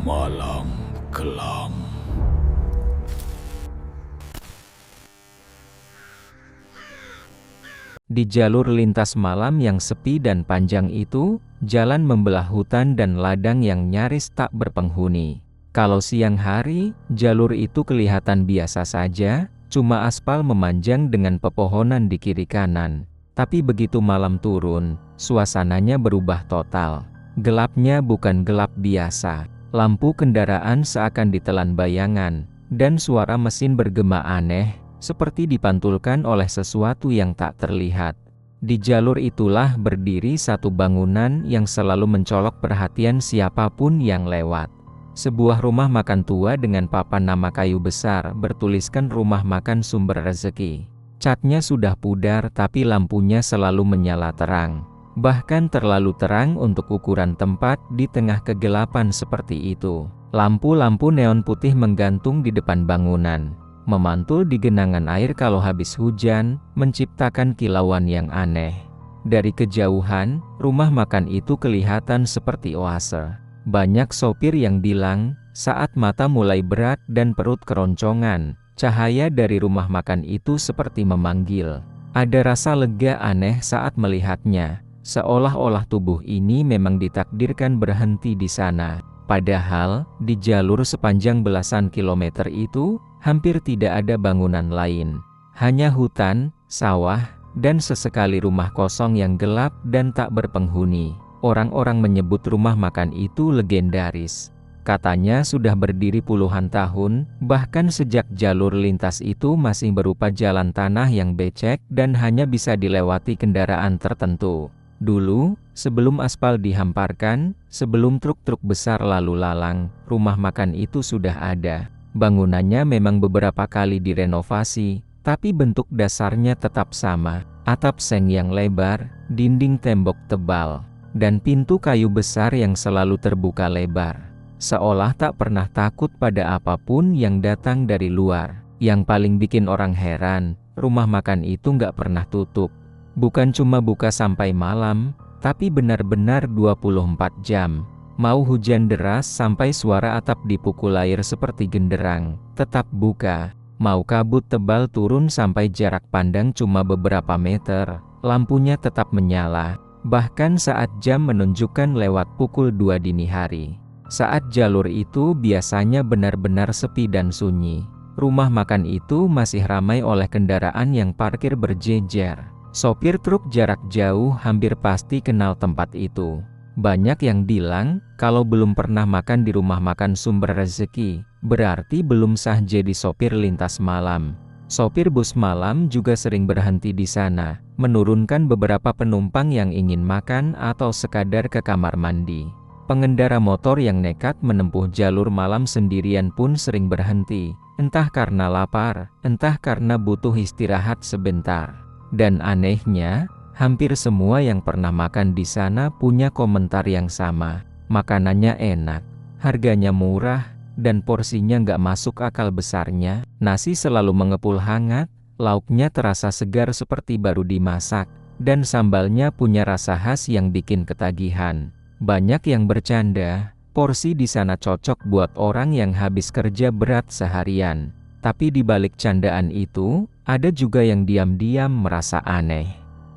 Malam kelam. Di jalur lintas malam yang sepi dan panjang itu, jalan membelah hutan dan ladang yang nyaris tak berpenghuni. Kalau siang hari, jalur itu kelihatan biasa saja, cuma aspal memanjang dengan pepohonan di kiri kanan. Tapi begitu malam turun, suasananya berubah total. Gelapnya bukan gelap biasa. Lampu kendaraan seakan ditelan bayangan, dan suara mesin bergema aneh, seperti dipantulkan oleh sesuatu yang tak terlihat. Di jalur itulah berdiri satu bangunan yang selalu mencolok perhatian siapapun yang lewat. Sebuah rumah makan tua dengan papan nama kayu besar bertuliskan Rumah Makan Sumber Rezeki. Catnya sudah pudar tapi lampunya selalu menyala terang. Bahkan terlalu terang untuk ukuran tempat di tengah kegelapan seperti itu. Lampu-lampu neon putih menggantung di depan bangunan, memantul di genangan air kalau habis hujan, menciptakan kilauan yang aneh. Dari kejauhan, rumah makan itu kelihatan seperti oase. Banyak sopir yang bilang, saat mata mulai berat dan perut keroncongan, cahaya dari rumah makan itu seperti memanggil. Ada rasa lega aneh saat melihatnya, seolah-olah tubuh ini memang ditakdirkan berhenti di sana. Padahal, di jalur sepanjang belasan kilometer itu, hampir tidak ada bangunan lain. Hanya hutan, sawah, dan sesekali rumah kosong yang gelap dan tak berpenghuni. Orang-orang menyebut rumah makan itu legendaris. Katanya sudah berdiri puluhan tahun, bahkan sejak jalur lintas itu masih berupa jalan tanah yang becek dan hanya bisa dilewati kendaraan tertentu. Dulu, sebelum aspal dihamparkan, sebelum truk-truk besar lalu lalang, rumah makan itu sudah ada. Bangunannya memang beberapa kali direnovasi, tapi bentuk dasarnya tetap sama. Atap seng yang lebar, dinding tembok tebal, dan pintu kayu besar yang selalu terbuka lebar. Seolah tak pernah takut pada apapun yang datang dari luar. Yang paling bikin orang heran, rumah makan itu nggak pernah tutup. Bukan cuma buka sampai malam, tapi benar-benar 24 jam. Mau hujan deras sampai suara atap dipukul air seperti genderang, tetap buka. Mau kabut tebal turun sampai jarak pandang cuma beberapa meter, lampunya tetap menyala. Bahkan saat jam menunjukkan lewat pukul 2 dini hari. Saat jalur itu biasanya benar-benar sepi dan sunyi. Rumah makan itu masih ramai oleh kendaraan yang parkir berjejer. Sopir truk jarak jauh hampir pasti kenal tempat itu. Banyak yang bilang, kalau belum pernah makan di rumah makan Sumber Rezeki, berarti belum sah jadi sopir lintas malam. Sopir bus malam juga sering berhenti di sana, menurunkan beberapa penumpang yang ingin makan atau sekadar ke kamar mandi. Pengendara motor yang nekat menempuh jalur malam sendirian pun sering berhenti, entah karena lapar, entah karena butuh istirahat sebentar. Dan anehnya, hampir semua yang pernah makan di sana punya komentar yang sama. Makanannya enak, harganya murah, dan porsinya nggak masuk akal besarnya. Nasi selalu mengepul hangat, lauknya terasa segar seperti baru dimasak, dan sambalnya punya rasa khas yang bikin ketagihan. Banyak yang bercanda, porsi di sana cocok buat orang yang habis kerja berat seharian. Tapi di balik candaan itu, ada juga yang diam-diam merasa aneh.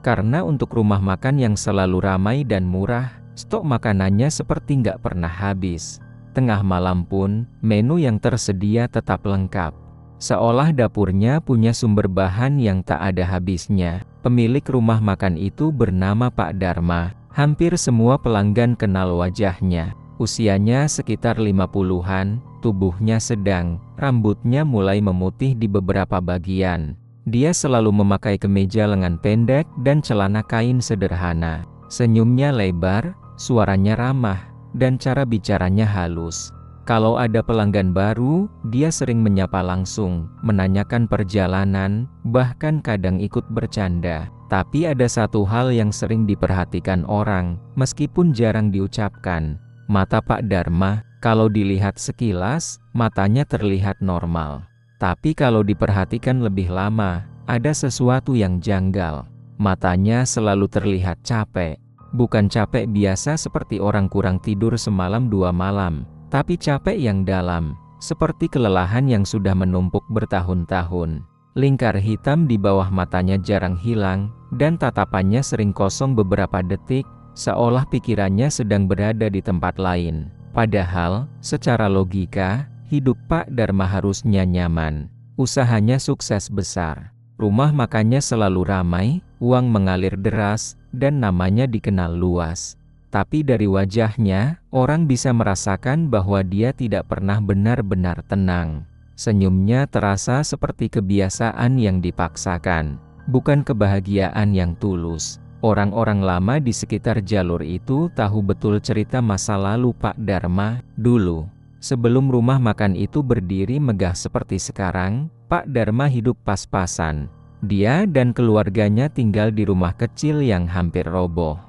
Karena untuk rumah makan yang selalu ramai dan murah, stok makanannya seperti nggak pernah habis. Tengah malam pun, menu yang tersedia tetap lengkap. Seolah dapurnya punya sumber bahan yang tak ada habisnya. Pemilik rumah makan itu bernama Pak Dharma. Hampir semua pelanggan kenal wajahnya. Usianya sekitar 50-an, tubuhnya sedang, rambutnya mulai memutih di beberapa bagian. Dia selalu memakai kemeja lengan pendek dan celana kain sederhana. Senyumnya lebar, suaranya ramah, dan cara bicaranya halus. Kalau ada pelanggan baru, dia sering menyapa langsung, menanyakan perjalanan, bahkan kadang ikut bercanda. Tapi ada satu hal yang sering diperhatikan orang, meskipun jarang diucapkan. Mata Pak Dharma, kalau dilihat sekilas, matanya terlihat normal. Tapi kalau diperhatikan lebih lama, ada sesuatu yang janggal. Matanya selalu terlihat capek. Bukan capek biasa seperti orang kurang tidur semalam 2 malam, tapi capek yang dalam, seperti kelelahan yang sudah menumpuk bertahun-tahun. Lingkar hitam di bawah matanya jarang hilang, dan tatapannya sering kosong beberapa detik, seolah pikirannya sedang berada di tempat lain. Padahal, secara logika, hidup Pak Dharma harusnya nyaman. Usahanya sukses besar. Rumah makannya selalu ramai, uang mengalir deras, dan namanya dikenal luas. Tapi dari wajahnya, orang bisa merasakan bahwa dia tidak pernah benar-benar tenang. Senyumnya terasa seperti kebiasaan yang dipaksakan, bukan kebahagiaan yang tulus. Orang-orang lama di sekitar jalur itu tahu betul cerita masa lalu Pak Dharma. Dulu, sebelum rumah makan itu berdiri megah seperti sekarang, Pak Dharma hidup pas-pasan. Dia dan keluarganya tinggal di rumah kecil yang hampir roboh.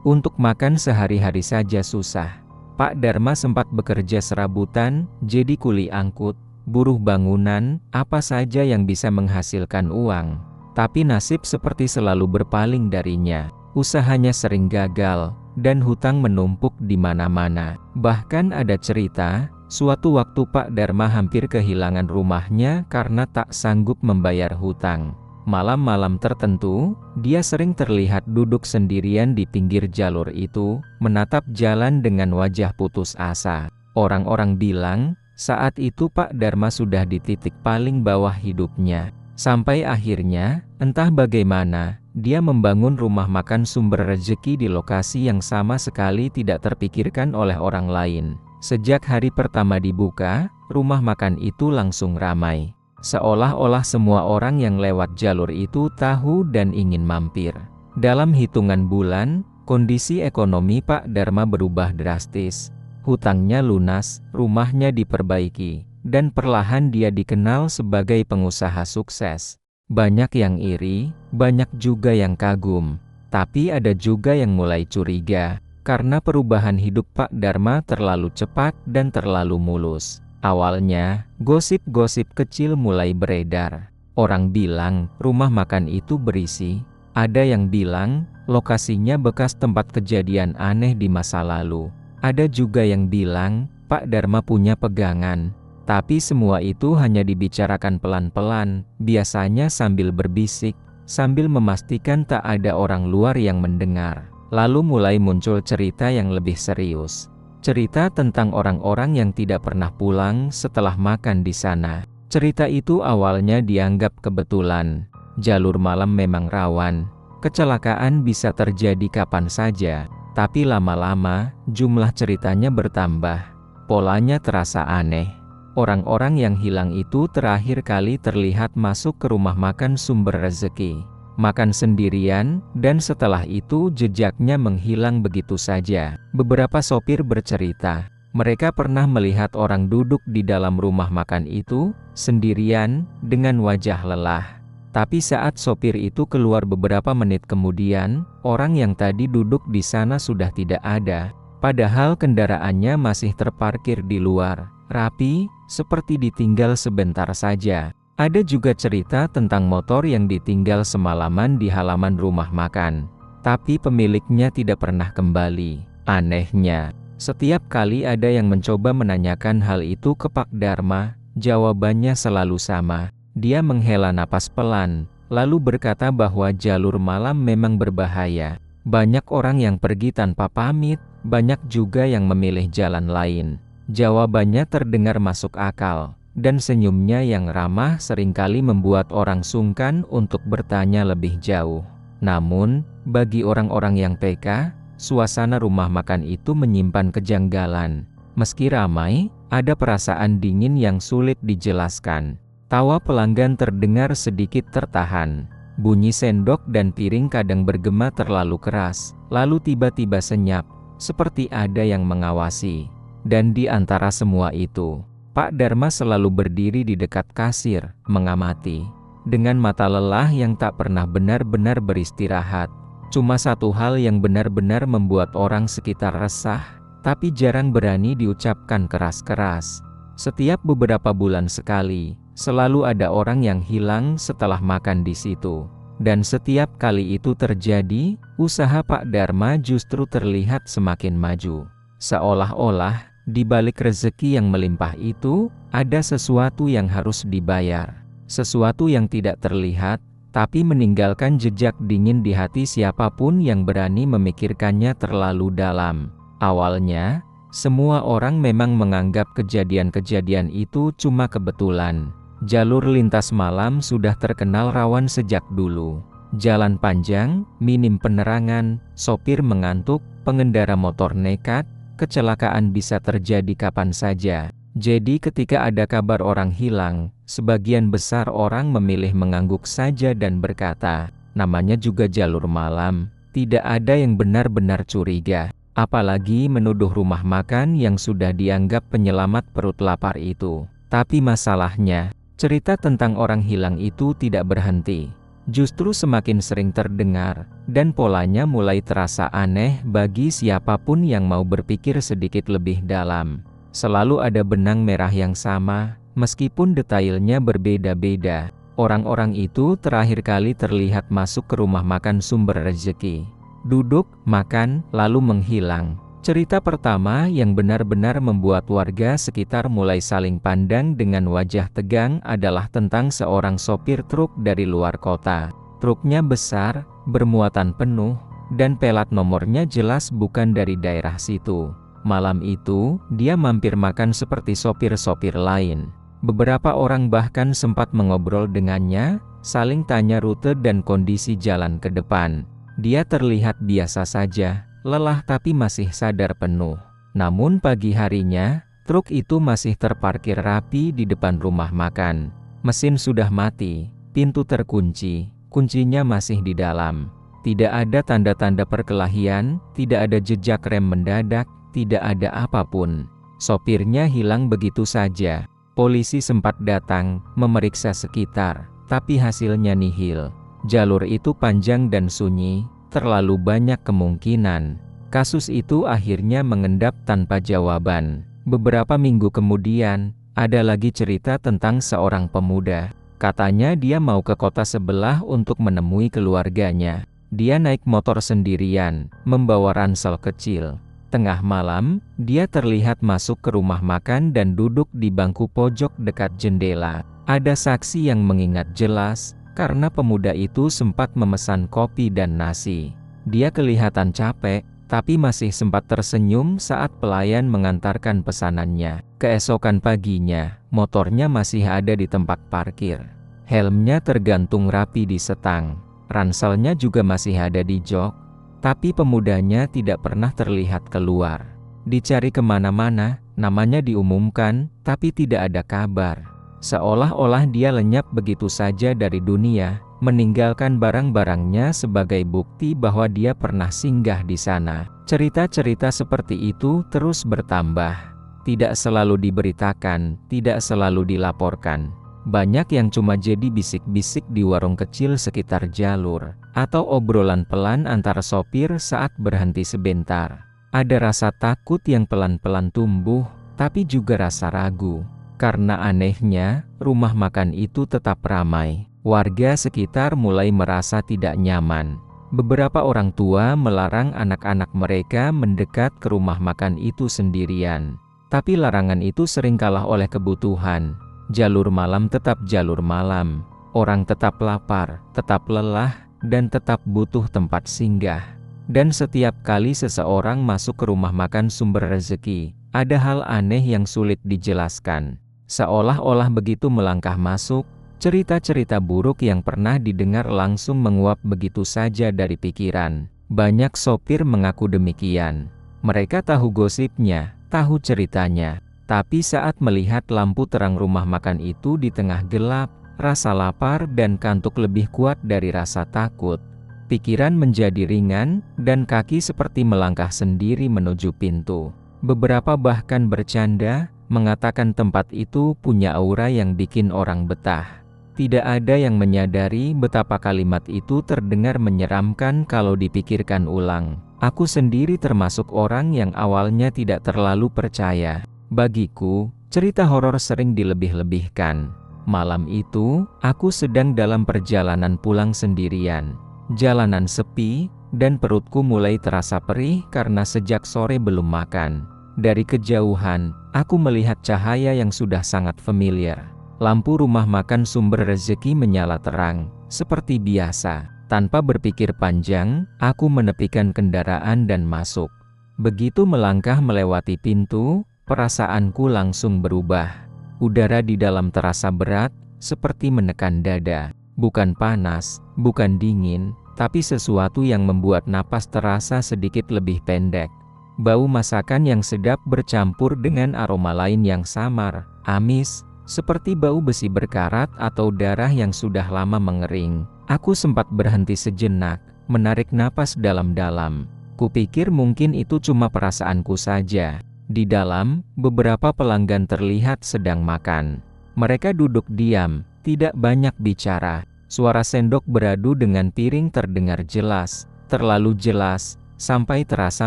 Untuk makan sehari-hari saja susah. Pak Dharma sempat bekerja serabutan, jadi kuli angkut, buruh bangunan, apa saja yang bisa menghasilkan uang. Tapi nasib seperti selalu berpaling darinya. Usahanya sering gagal, dan hutang menumpuk di mana-mana. Bahkan ada cerita, suatu waktu Pak Dharma hampir kehilangan rumahnya karena tak sanggup membayar hutang. Malam-malam tertentu, dia sering terlihat duduk sendirian di pinggir jalur itu, menatap jalan dengan wajah putus asa. Orang-orang bilang, saat itu Pak Dharma sudah di titik paling bawah hidupnya. Sampai akhirnya, entah bagaimana, dia membangun rumah makan sumber rezeki di lokasi yang sama sekali tidak terpikirkan oleh orang lain. Sejak hari pertama dibuka, rumah makan itu langsung ramai. Seolah-olah semua orang yang lewat jalur itu tahu dan ingin mampir. Dalam hitungan bulan, kondisi ekonomi Pak Dharma berubah drastis. Hutangnya lunas, rumahnya diperbaiki, dan perlahan dia dikenal sebagai pengusaha sukses. Banyak yang iri, banyak juga yang kagum. Tapi ada juga yang mulai curiga, karena perubahan hidup Pak Dharma terlalu cepat dan terlalu mulus. Awalnya, gosip-gosip kecil mulai beredar. Orang bilang, rumah makan itu berisi. Ada yang bilang, lokasinya bekas tempat kejadian aneh di masa lalu. Ada juga yang bilang, Pak Dharma punya pegangan. Tapi semua itu hanya dibicarakan pelan-pelan, biasanya sambil berbisik, sambil memastikan tak ada orang luar yang mendengar. Lalu mulai muncul cerita yang lebih serius. Cerita tentang orang-orang yang tidak pernah pulang setelah makan di sana. Cerita itu awalnya dianggap kebetulan. Jalur malam memang rawan. Kecelakaan bisa terjadi kapan saja. Tapi lama-lama, jumlah ceritanya bertambah. Polanya terasa aneh. Orang-orang yang hilang itu terakhir kali terlihat masuk ke rumah makan sumber rezeki. Makan sendirian, dan setelah itu jejaknya menghilang begitu saja. Beberapa sopir bercerita, mereka pernah melihat orang duduk di dalam rumah makan itu, sendirian, dengan wajah lelah. Tapi saat sopir itu keluar beberapa menit kemudian, orang yang tadi duduk di sana sudah tidak ada. Padahal kendaraannya masih terparkir di luar, rapi, seperti ditinggal sebentar saja. Ada juga cerita tentang motor yang ditinggal semalaman di halaman rumah makan. Tapi pemiliknya tidak pernah kembali. Anehnya, setiap kali ada yang mencoba menanyakan hal itu ke Pak Dharma, jawabannya selalu sama. Dia menghela napas pelan, lalu berkata bahwa jalur malam memang berbahaya. Banyak orang yang pergi tanpa pamit, banyak juga yang memilih jalan lain. Jawabannya terdengar masuk akal, dan senyumnya yang ramah seringkali membuat orang sungkan untuk bertanya lebih jauh. Namun, bagi orang-orang yang peka, suasana rumah makan itu menyimpan kejanggalan. Meski ramai, ada perasaan dingin yang sulit dijelaskan. Tawa pelanggan terdengar sedikit tertahan. Bunyi sendok dan piring kadang bergema terlalu keras, lalu tiba-tiba senyap, seperti ada yang mengawasi. Dan di antara semua itu, Pak Dharma selalu berdiri di dekat kasir, mengamati. Dengan mata lelah yang tak pernah benar-benar beristirahat. Cuma satu hal yang benar-benar membuat orang sekitar resah, tapi jarang berani diucapkan keras-keras. Setiap beberapa bulan sekali, selalu ada orang yang hilang setelah makan di situ. Dan setiap kali itu terjadi, usaha Pak Dharma justru terlihat semakin maju. Seolah-olah, Di balik rezeki yang melimpah itu, ada sesuatu yang harus dibayar. Sesuatu yang tidak terlihat, tapi meninggalkan jejak dingin di hati siapapun yang berani memikirkannya terlalu dalam. Awalnya, semua orang memang menganggap kejadian-kejadian itu cuma kebetulan. Jalur lintas malam sudah terkenal rawan sejak dulu. Jalan panjang, minim penerangan, sopir mengantuk, pengendara motor nekat, kecelakaan bisa terjadi kapan saja. Jadi ketika ada kabar orang hilang, sebagian besar orang memilih mengangguk saja dan berkata, namanya juga jalur malam, tidak ada yang benar-benar curiga. Apalagi menuduh rumah makan yang sudah dianggap penyelamat perut lapar itu. Tapi masalahnya, cerita tentang orang hilang itu tidak berhenti. Justru semakin sering terdengar, dan polanya mulai terasa aneh bagi siapapun yang mau berpikir sedikit lebih dalam. Selalu ada benang merah yang sama, meskipun detailnya berbeda-beda. Orang-orang itu terakhir kali terlihat masuk ke rumah makan Sumber Rezeki. Duduk, makan, lalu menghilang. Cerita pertama yang benar-benar membuat warga sekitar mulai saling pandang dengan wajah tegang adalah tentang seorang sopir truk dari luar kota. Truknya besar, bermuatan penuh, dan pelat nomornya jelas bukan dari daerah situ. Malam itu, dia mampir makan seperti sopir-sopir lain. Beberapa orang bahkan sempat mengobrol dengannya, saling tanya rute dan kondisi jalan ke depan. Dia terlihat biasa saja, lelah tapi masih sadar penuh. Namun pagi harinya, truk itu masih terparkir rapi di depan rumah makan. Mesin sudah mati, pintu terkunci, kuncinya masih di dalam. Tidak ada tanda-tanda perkelahian, tidak ada jejak rem mendadak, tidak ada apapun. Sopirnya hilang begitu saja. Polisi sempat datang, memeriksa sekitar, tapi hasilnya nihil. Jalur itu panjang dan sunyi, terlalu banyak kemungkinan. Kasus itu akhirnya mengendap tanpa jawaban. Beberapa minggu kemudian, ada lagi cerita tentang seorang pemuda. Katanya dia mau ke kota sebelah untuk menemui keluarganya. Dia naik motor sendirian, membawa ransel kecil. Tengah malam, dia terlihat masuk ke rumah makan dan duduk di bangku pojok dekat jendela. Ada saksi yang mengingat jelas, karena pemuda itu sempat memesan kopi dan nasi. Dia kelihatan capek, tapi masih sempat tersenyum saat pelayan mengantarkan pesanannya. Keesokan paginya, motornya masih ada di tempat parkir. Helmnya tergantung rapi di setang. Ranselnya juga masih ada di jok, tapi pemudanya tidak pernah terlihat keluar. Dicari kemana-mana, namanya diumumkan, tapi tidak ada kabar. Seolah-olah dia lenyap begitu saja dari dunia, meninggalkan barang-barangnya sebagai bukti bahwa dia pernah singgah di sana. Cerita-cerita seperti itu terus bertambah. Tidak selalu diberitakan, tidak selalu dilaporkan. Banyak yang cuma jadi bisik-bisik di warung kecil sekitar jalur, atau obrolan pelan antara sopir saat berhenti sebentar. Ada rasa takut yang pelan-pelan tumbuh, tapi juga rasa ragu. Karena anehnya, rumah makan itu tetap ramai. Warga sekitar mulai merasa tidak nyaman. Beberapa orang tua melarang anak-anak mereka mendekat ke rumah makan itu sendirian. Tapi larangan itu sering kalah oleh kebutuhan. Jalur malam tetap jalur malam. Orang tetap lapar, tetap lelah, dan tetap butuh tempat singgah. Dan setiap kali seseorang masuk ke rumah makan Sumber Rezeki, ada hal aneh yang sulit dijelaskan. Seolah-olah begitu melangkah masuk, cerita-cerita buruk yang pernah didengar langsung menguap begitu saja dari pikiran. Banyak sopir mengaku demikian. Mereka tahu gosipnya, tahu ceritanya. Tapi saat melihat lampu terang rumah makan itu di tengah gelap, rasa lapar dan kantuk lebih kuat dari rasa takut. Pikiran menjadi ringan, dan kaki seperti melangkah sendiri menuju pintu. Beberapa bahkan bercanda, mengatakan tempat itu punya aura yang bikin orang betah. Tidak ada yang menyadari betapa kalimat itu terdengar menyeramkan kalau dipikirkan ulang. Aku sendiri termasuk orang yang awalnya tidak terlalu percaya. Bagiku, cerita horor sering dilebih-lebihkan. Malam itu, aku sedang dalam perjalanan pulang sendirian. Jalanan sepi, dan perutku mulai terasa perih karena sejak sore belum makan. Dari kejauhan, aku melihat cahaya yang sudah sangat familiar. Lampu rumah makan Sumber Rezeki menyala terang, seperti biasa. Tanpa berpikir panjang, aku menepikan kendaraan dan masuk. Begitu melangkah melewati pintu, perasaanku langsung berubah. Udara di dalam terasa berat, seperti menekan dada. Bukan panas, bukan dingin, tapi sesuatu yang membuat napas terasa sedikit lebih pendek. Bau masakan yang sedap bercampur dengan aroma lain yang samar, amis, seperti bau besi berkarat atau darah yang sudah lama mengering. Aku sempat berhenti sejenak, menarik napas dalam-dalam. Kupikir mungkin itu cuma perasaanku saja. Di dalam, beberapa pelanggan terlihat sedang makan. Mereka duduk diam, tidak banyak bicara. Suara sendok beradu dengan piring terdengar jelas, terlalu jelas, sampai terasa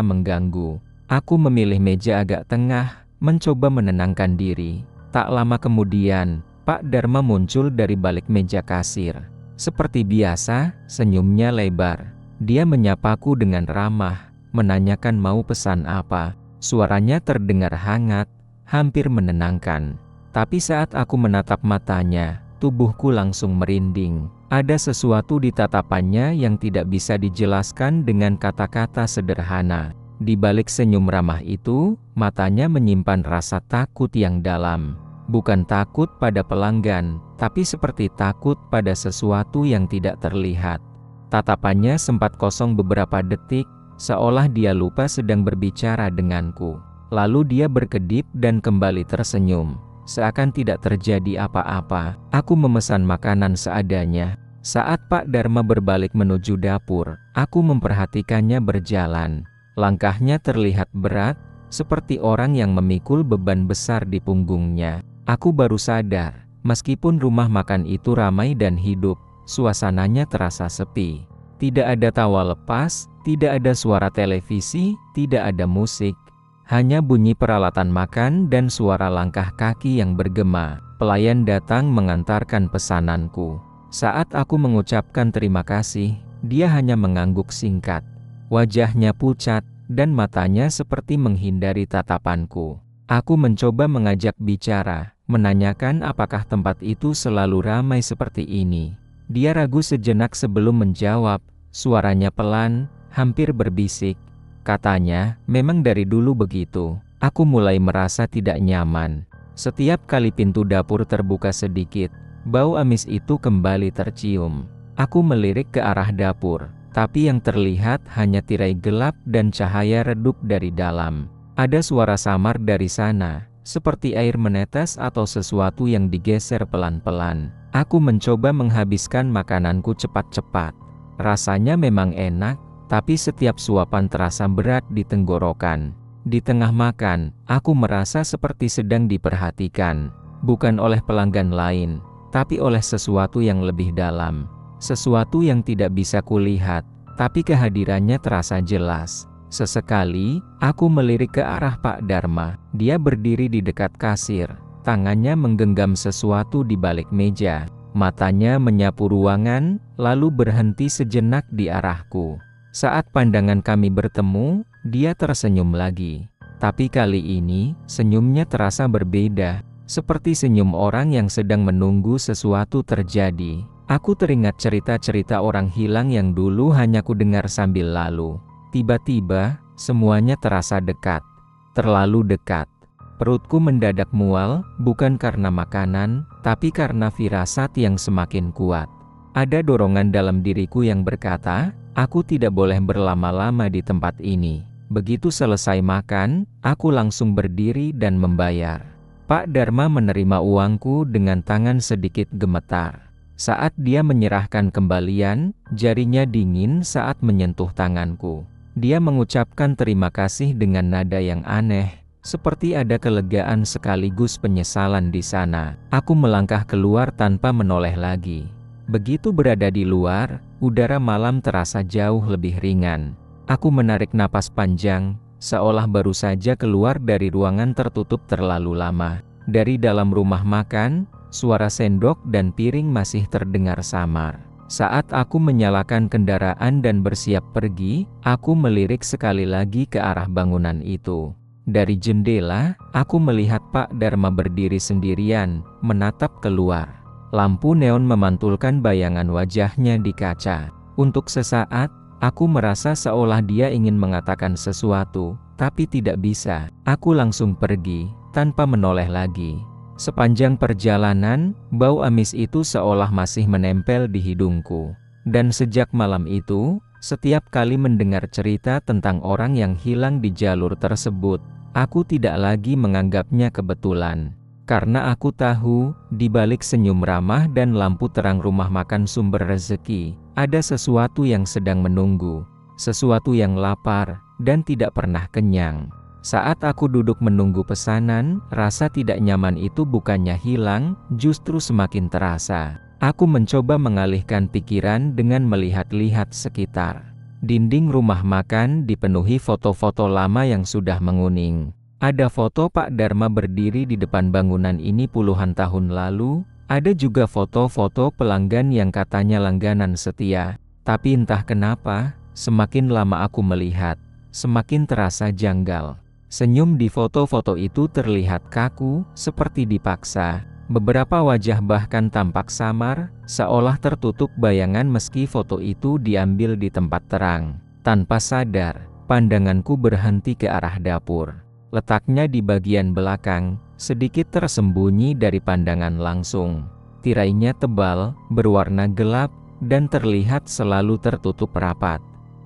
mengganggu. Aku memilih meja agak tengah, mencoba menenangkan diri. Tak lama kemudian, Pak Dharma muncul dari balik meja kasir. Seperti biasa, senyumnya lebar. Dia menyapaku dengan ramah, menanyakan mau pesan apa. Suaranya terdengar hangat, hampir menenangkan. Tapi saat aku menatap matanya, tubuhku langsung merinding. Ada sesuatu di tatapannya yang tidak bisa dijelaskan dengan kata-kata sederhana. Di balik senyum ramah itu, matanya menyimpan rasa takut yang dalam. Bukan takut pada pelanggan, tapi seperti takut pada sesuatu yang tidak terlihat. Tatapannya sempat kosong beberapa detik, seolah dia lupa sedang berbicara denganku. Lalu dia berkedip dan kembali tersenyum. Seakan tidak terjadi apa-apa, aku memesan makanan seadanya. Saat Pak Dharma berbalik menuju dapur, aku memperhatikannya berjalan. Langkahnya terlihat berat, seperti orang yang memikul beban besar di punggungnya. Aku baru sadar, meskipun rumah makan itu ramai dan hidup, suasananya terasa sepi. Tidak ada tawa lepas, tidak ada suara televisi, tidak ada musik. Hanya bunyi peralatan makan dan suara langkah kaki yang bergema. Pelayan datang mengantarkan pesananku. Saat aku mengucapkan terima kasih, dia hanya mengangguk singkat. Wajahnya pucat, dan matanya seperti menghindari tatapanku. Aku mencoba mengajak bicara, menanyakan apakah tempat itu selalu ramai seperti ini. Dia ragu sejenak sebelum menjawab, suaranya pelan, hampir berbisik. Katanya, memang dari dulu begitu. Aku mulai merasa tidak nyaman. Setiap kali pintu dapur terbuka sedikit, bau amis itu kembali tercium. Aku melirik ke arah dapur, tapi yang terlihat hanya tirai gelap dan cahaya redup dari dalam. Ada suara samar dari sana, seperti air menetes atau sesuatu yang digeser pelan-pelan. Aku mencoba menghabiskan makananku cepat-cepat. Rasanya memang enak, tapi setiap suapan terasa berat di tenggorokan. Di tengah makan, aku merasa seperti sedang diperhatikan. Bukan oleh pelanggan lain, tapi oleh sesuatu yang lebih dalam. Sesuatu yang tidak bisa kulihat, tapi kehadirannya terasa jelas. Sesekali, aku melirik ke arah Pak Dharma. Dia berdiri di dekat kasir. Tangannya menggenggam sesuatu di balik meja. Matanya menyapu ruangan, lalu berhenti sejenak di arahku. Saat pandangan kami bertemu, dia tersenyum lagi. Tapi kali ini, senyumnya terasa berbeda. Seperti senyum orang yang sedang menunggu sesuatu terjadi. Aku teringat cerita-cerita orang hilang yang dulu hanya kudengar sambil lalu. Tiba-tiba, semuanya terasa dekat. Terlalu dekat. Perutku mendadak mual, bukan karena makanan, tapi karena firasat yang semakin kuat. Ada dorongan dalam diriku yang berkata, aku tidak boleh berlama-lama di tempat ini. Begitu selesai makan, aku langsung berdiri dan membayar. Pak Dharma menerima uangku dengan tangan sedikit gemetar. Saat dia menyerahkan kembalian, jarinya dingin saat menyentuh tanganku. Dia mengucapkan terima kasih dengan nada yang aneh, seperti ada kelegaan sekaligus penyesalan di sana. Aku melangkah keluar tanpa menoleh lagi. Begitu berada di luar, udara malam terasa jauh lebih ringan. Aku menarik napas panjang, seolah baru saja keluar dari ruangan tertutup terlalu lama. Dari dalam rumah makan, suara sendok dan piring masih terdengar samar. Saat aku menyalakan kendaraan dan bersiap pergi, aku melirik sekali lagi ke arah bangunan itu. Dari jendela, aku melihat Pak Dharma berdiri sendirian, menatap keluar. Lampu neon memantulkan bayangan wajahnya di kaca. Untuk sesaat, aku merasa seolah dia ingin mengatakan sesuatu, tapi tidak bisa. Aku langsung pergi, tanpa menoleh lagi. Sepanjang perjalanan, bau amis itu seolah masih menempel di hidungku. Dan sejak malam itu, setiap kali mendengar cerita tentang orang yang hilang di jalur tersebut, aku tidak lagi menganggapnya kebetulan. Karena aku tahu, di balik senyum ramah dan lampu terang rumah makan Sumber Rezeki, ada sesuatu yang sedang menunggu. Sesuatu yang lapar, dan tidak pernah kenyang. Saat aku duduk menunggu pesanan, rasa tidak nyaman itu bukannya hilang, justru semakin terasa. Aku mencoba mengalihkan pikiran dengan melihat-lihat sekitar. Dinding rumah makan dipenuhi foto-foto lama yang sudah menguning. Ada foto Pak Dharma berdiri di depan bangunan ini puluhan tahun lalu. Ada juga foto-foto pelanggan yang katanya langganan setia. Tapi entah kenapa, semakin lama aku melihat, semakin terasa janggal. Senyum di foto-foto itu terlihat kaku, seperti dipaksa. Beberapa wajah bahkan tampak samar, seolah tertutup bayangan meski foto itu diambil di tempat terang. Tanpa sadar, pandanganku berhenti ke arah dapur. Letaknya di bagian belakang, sedikit tersembunyi dari pandangan langsung. Tirainya tebal, berwarna gelap, dan terlihat selalu tertutup rapat.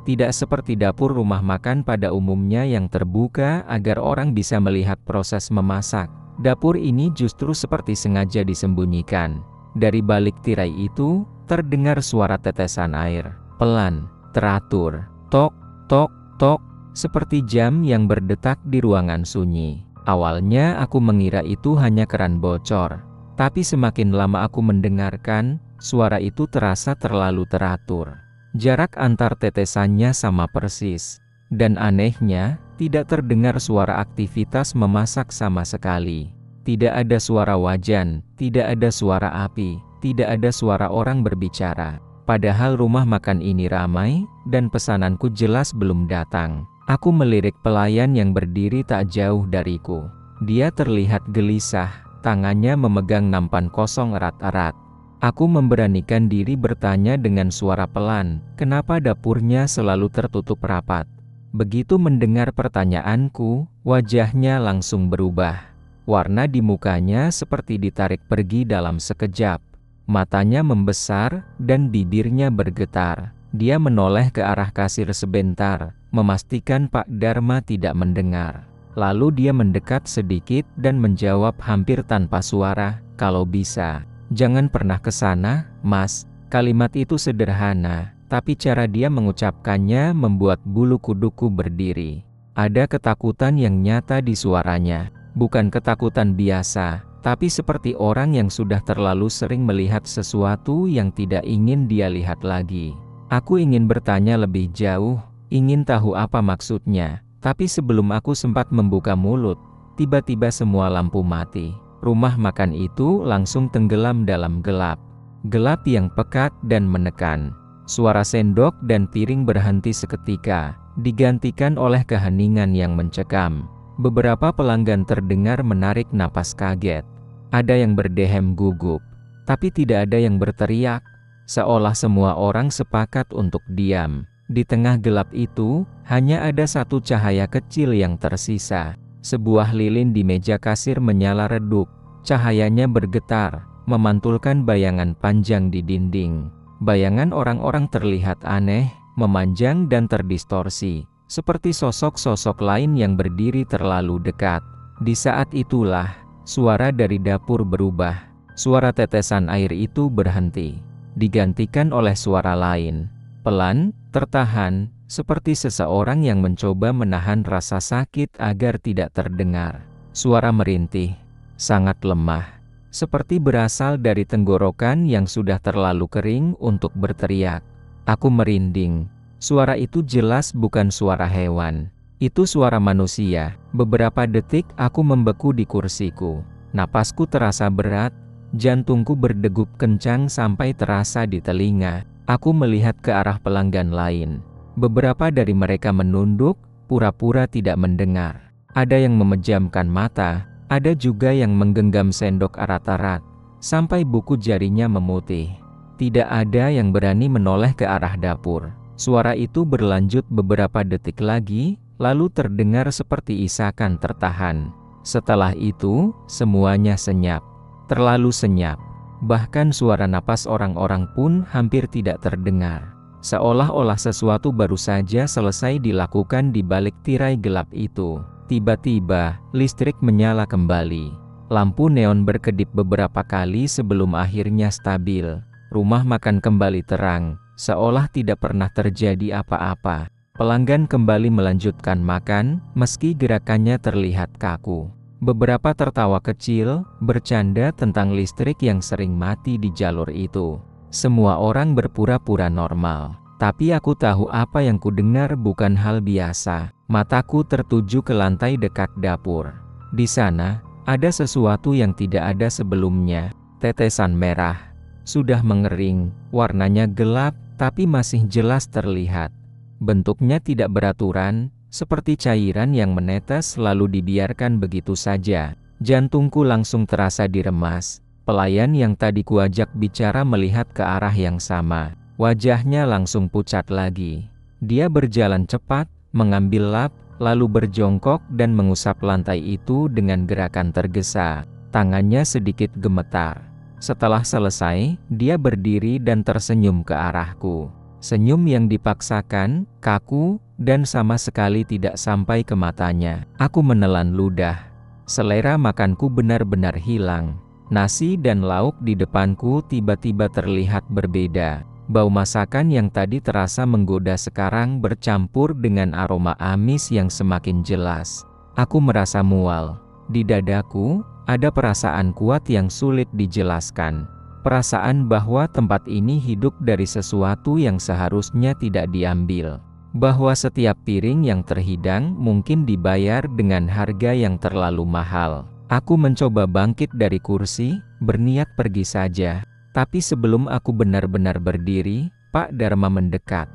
Tidak seperti dapur rumah makan pada umumnya yang terbuka agar orang bisa melihat proses memasak. Dapur ini justru seperti sengaja disembunyikan. Dari balik tirai itu, terdengar suara tetesan air. Pelan, teratur. Tok, tok, tok. Seperti jam yang berdetak di ruangan sunyi. Awalnya aku mengira itu hanya keran bocor. Tapi semakin lama aku mendengarkan, suara itu terasa terlalu teratur. Jarak antar tetesannya sama persis. Dan anehnya, tidak terdengar suara aktivitas memasak sama sekali. Tidak ada suara wajan, tidak ada suara api, tidak ada suara orang berbicara. Padahal rumah makan ini ramai, dan pesananku jelas belum datang. Aku melirik pelayan yang berdiri tak jauh dariku. Dia terlihat gelisah, tangannya memegang nampan kosong erat-erat. Aku memberanikan diri bertanya dengan suara pelan, kenapa dapurnya selalu tertutup rapat? Begitu mendengar pertanyaanku, wajahnya langsung berubah. Warna di mukanya seperti ditarik pergi dalam sekejap. Matanya membesar, dan bibirnya bergetar. Dia menoleh ke arah kasir sebentar, memastikan Pak Dharma tidak mendengar. Lalu dia mendekat sedikit dan menjawab hampir tanpa suara, "Kalau bisa, jangan pernah ke sana, Mas." Kalimat itu sederhana, tapi cara dia mengucapkannya membuat bulu kuduku berdiri. Ada ketakutan yang nyata di suaranya. Bukan ketakutan biasa, tapi seperti orang yang sudah terlalu sering melihat sesuatu yang tidak ingin dia lihat lagi. Aku ingin bertanya lebih jauh, ingin tahu apa maksudnya. Tapi sebelum aku sempat membuka mulut, tiba-tiba semua lampu mati. Rumah makan itu langsung tenggelam dalam gelap. Gelap yang pekat dan menekan. Suara sendok dan piring berhenti seketika, digantikan oleh keheningan yang mencekam. Beberapa pelanggan terdengar menarik napas kaget. Ada yang berdehem gugup, tapi tidak ada yang berteriak. Seolah semua orang sepakat untuk diam. Di tengah gelap itu, hanya ada satu cahaya kecil yang tersisa. Sebuah lilin di meja kasir menyala redup. Cahayanya bergetar, memantulkan bayangan panjang di dinding. Bayangan orang-orang terlihat aneh, memanjang dan terdistorsi, seperti sosok-sosok lain yang berdiri terlalu dekat. Di saat itulah, suara dari dapur berubah. Suara tetesan air itu berhenti, digantikan oleh suara lain. Pelan, tertahan, seperti seseorang yang mencoba menahan rasa sakit agar tidak terdengar. Suara merintih, sangat lemah, seperti berasal dari tenggorokan yang sudah terlalu kering untuk berteriak. Aku merinding. Suara itu jelas bukan suara hewan. Itu suara manusia. Beberapa detik aku membeku di kursiku. Napasku terasa berat, jantungku berdegup kencang sampai terasa di telinga. Aku melihat ke arah pelanggan lain. Beberapa dari mereka menunduk, pura-pura tidak mendengar. Ada yang memejamkan mata, ada juga yang menggenggam sendok arat-arat, sampai buku jarinya memutih. Tidak ada yang berani menoleh ke arah dapur. Suara itu berlanjut beberapa detik lagi, lalu terdengar seperti isakan tertahan. Setelah itu, semuanya senyap. Terlalu senyap. Bahkan suara napas orang-orang pun hampir tidak terdengar. Seolah-olah sesuatu baru saja selesai dilakukan di balik tirai gelap itu. Tiba-tiba, listrik menyala kembali. Lampu neon berkedip beberapa kali sebelum akhirnya stabil. Rumah makan kembali terang, seolah tidak pernah terjadi apa-apa. Pelanggan kembali melanjutkan makan, meski gerakannya terlihat kaku. Beberapa tertawa kecil, bercanda tentang listrik yang sering mati di jalur itu. Semua orang berpura-pura normal. Tapi aku tahu apa yang kudengar bukan hal biasa. Mataku tertuju ke lantai dekat dapur. Di sana, ada sesuatu yang tidak ada sebelumnya. Tetesan merah. Sudah mengering, warnanya gelap, tapi masih jelas terlihat. Bentuknya tidak beraturan, seperti cairan yang menetes lalu dibiarkan begitu saja. Jantungku langsung terasa diremas. Pelayan yang tadi kuajak bicara melihat ke arah yang sama. Wajahnya langsung pucat lagi. Dia berjalan cepat, mengambil lap, lalu berjongkok dan mengusap lantai itu dengan gerakan tergesa. Tangannya sedikit gemetar. Setelah selesai, dia berdiri dan tersenyum ke arahku. Senyum yang dipaksakan, kaku, dan sama sekali tidak sampai ke matanya. Aku menelan ludah. Selera makanku benar-benar hilang. Nasi dan lauk di depanku tiba-tiba terlihat berbeda. Bau masakan yang tadi terasa menggoda sekarang bercampur dengan aroma amis yang semakin jelas. Aku merasa mual. Di dadaku, ada perasaan kuat yang sulit dijelaskan. Perasaan bahwa tempat ini hidup dari sesuatu yang seharusnya tidak diambil. Bahwa setiap piring yang terhidang mungkin dibayar dengan harga yang terlalu mahal. Aku mencoba bangkit dari kursi, berniat pergi saja. Tapi sebelum aku benar-benar berdiri, Pak Dharma mendekat.